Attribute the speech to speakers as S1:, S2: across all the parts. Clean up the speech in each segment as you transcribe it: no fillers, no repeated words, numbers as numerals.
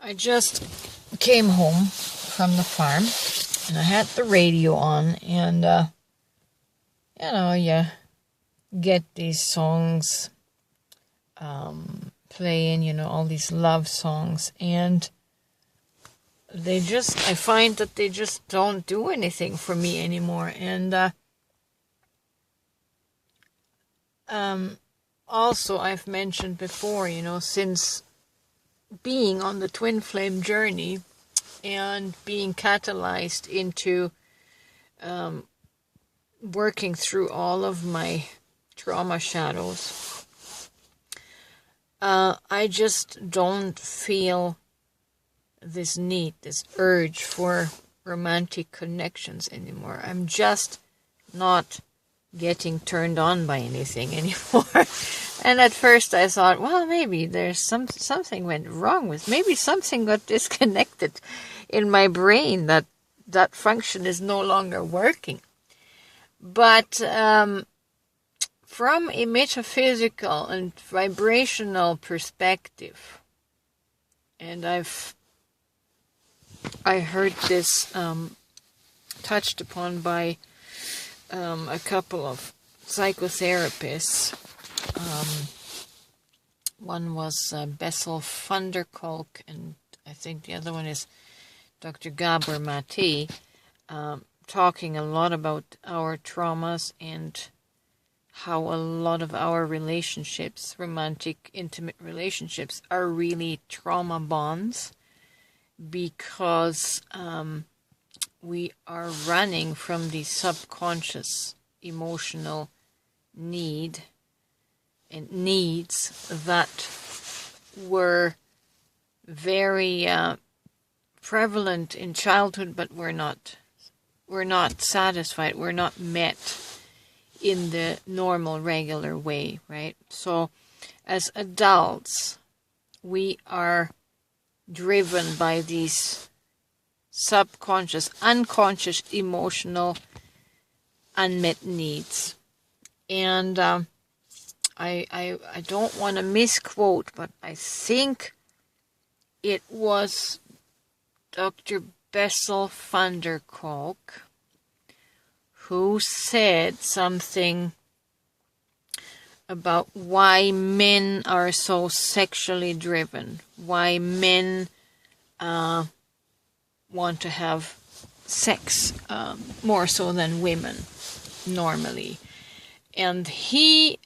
S1: I just came home from the farm and I had the radio on, and you get these songs playing, all these love songs, and I find that they just don't do anything for me anymore. And also I've mentioned before, since being on the twin flame journey and being catalyzed into working through all of my trauma shadows, I just don't feel this need, this urge for romantic connections anymore. I'm just not getting turned on by anything anymore. And at first I thought, well, maybe there's something went wrong maybe something got disconnected in my brain, that function is no longer working. But from a metaphysical and vibrational perspective, and I heard this touched upon by a couple of psychotherapists. One was Bessel van der Kolk, and I think the other one is Dr. Gabor Mate, talking a lot about our traumas and how a lot of our relationships, romantic, intimate relationships, are really trauma bonds, because we are running from the subconscious emotional needs that were very prevalent in childhood, but we're not satisfied, we're not met in the normal, regular way, right? So as adults, we are driven by these subconscious, unconscious, emotional, unmet needs. And I don't want to misquote, but I think it was Dr. Bessel van der Kolk who said something about why men are so sexually driven, why men want to have sex more so than women normally. And he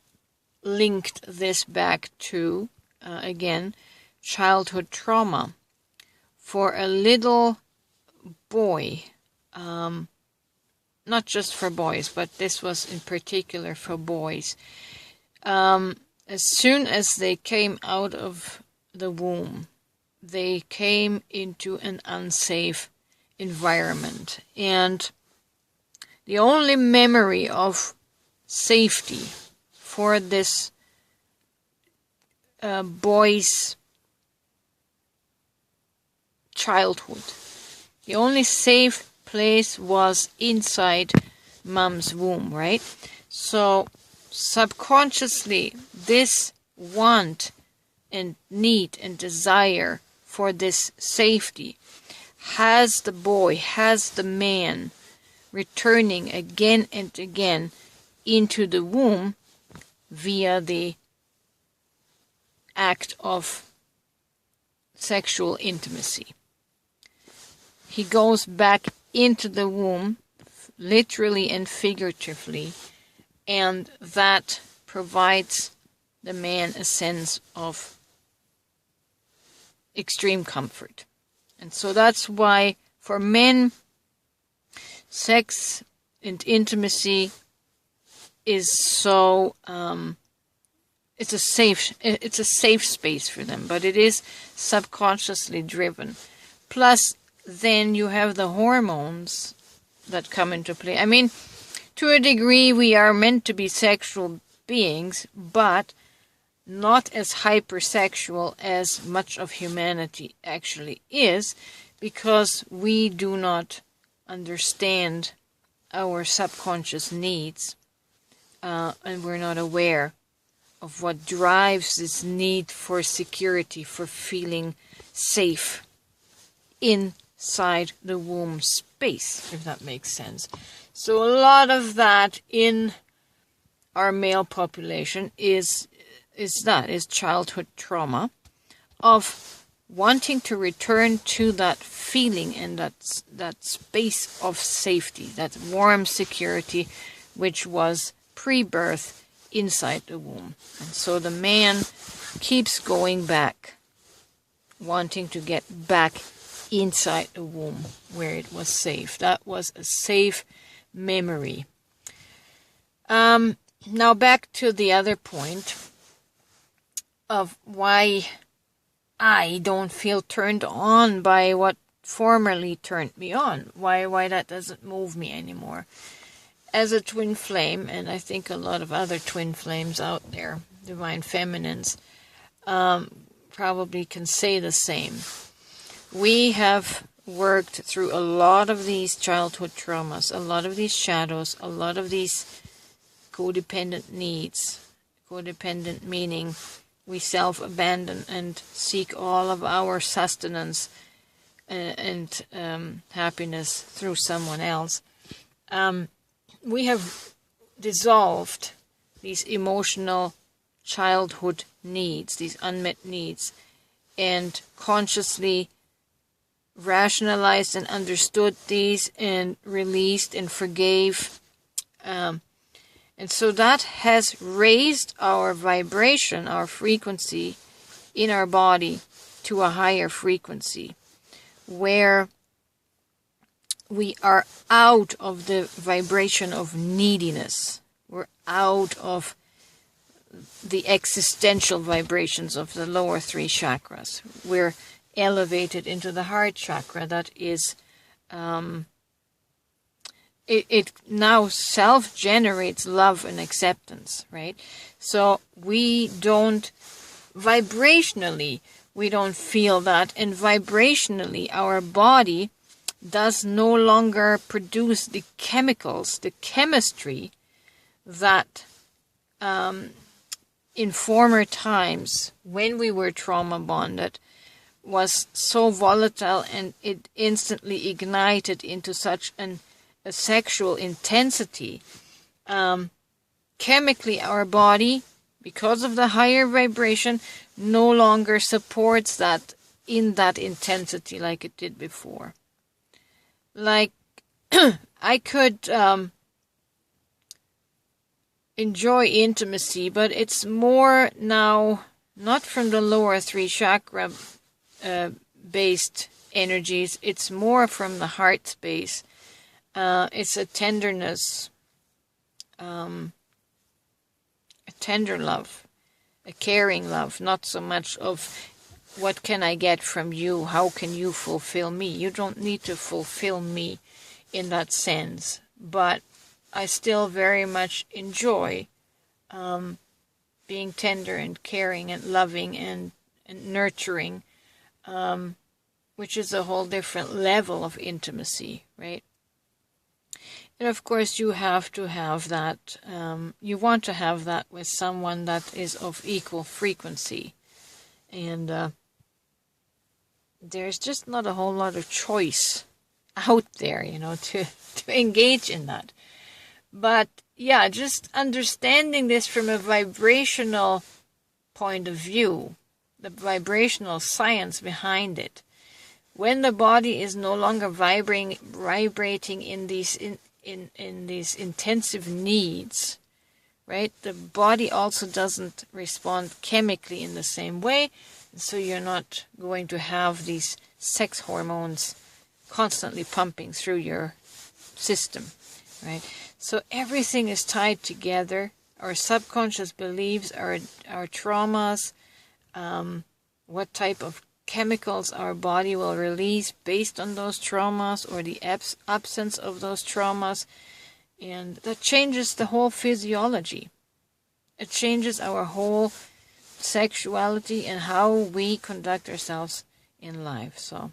S1: linked this back to, again, childhood trauma. For a little boy, not just for boys, but this was in particular for boys, as soon as they came out of the womb, they came into an unsafe environment. And the only memory of safety for this boy's childhood, the only safe place was inside mom's womb, right? So subconsciously, this want and need and desire for this safety has the boy, has the man returning again and again into the womb via the act of sexual intimacy. He goes back into the womb, literally and figuratively, and that provides the man a sense of extreme comfort. And so that's why for men, sex and intimacy is so it's a safe space for them, but it is subconsciously driven. Plus, then you have the hormones that come into play. I mean, to a degree, we are meant to be sexual beings, but not as hypersexual as much of humanity actually is, because we do not understand our subconscious needs, and we're not aware of what drives this need for security, for feeling safe inside the womb space, if that makes sense. So a lot of that in our male population is childhood trauma of wanting to return to that feeling and that space of safety, that warm security, which was pre-birth inside the womb. And so the man keeps going back, wanting to get back inside the womb where it was safe. That was a safe memory. Now back to the other point of why I don't feel turned on by what formerly turned me on. Why that doesn't move me anymore. As a twin flame, and I think a lot of other twin flames out there, divine feminines, probably can say the same. We have worked through a lot of these childhood traumas, a lot of these shadows, a lot of these codependent needs. Codependent meaning we self-abandon and seek all of our sustenance and happiness through someone else. We have dissolved these emotional childhood needs, these unmet needs, and consciously rationalized and understood these and released and forgave. And so that has raised our vibration, our frequency in our body to a higher frequency, where we are out of the vibration of neediness. We're out of the existential vibrations of the lower three chakras. We're elevated into the heart chakra that is, it now self-generates love and acceptance, right? So we don't, vibrationally, we don't feel that, and vibrationally our body does no longer produce the chemicals, the chemistry that in former times when we were trauma bonded was so volatile, and it instantly ignited into such a sexual intensity. Chemically, our body, because of the higher vibration, no longer supports that in that intensity like it did before. Like, I could enjoy intimacy, but it's more now not from the lower three chakra based energies. It's more from the heart space. It's a tenderness, a tender love, a caring love, not so much of what can I get from you, how can you fulfill me. You don't need to fulfill me in that sense, but I still very much enjoy being tender and caring and loving and nurturing, which is a whole different level of intimacy, right? And of course you have to have that, you want to have that with someone that is of equal frequency. And there's just not a whole lot of choice out there, to engage in that. But yeah, just understanding this from a vibrational point of view, the vibrational science behind it. When the body is no longer vibrating in these in these intensive needs, right? The body also doesn't respond chemically in the same way, and so you're not going to have these sex hormones constantly pumping through your system, right? So everything is tied together. Our subconscious beliefs, our traumas, what type of chemicals our body will release based on those traumas or the absence of those traumas. And that changes the whole physiology. It changes our whole sexuality and how we conduct ourselves in life. So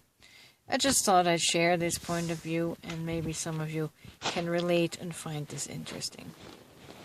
S1: I just thought I'd share this point of view, and maybe some of you can relate and find this interesting.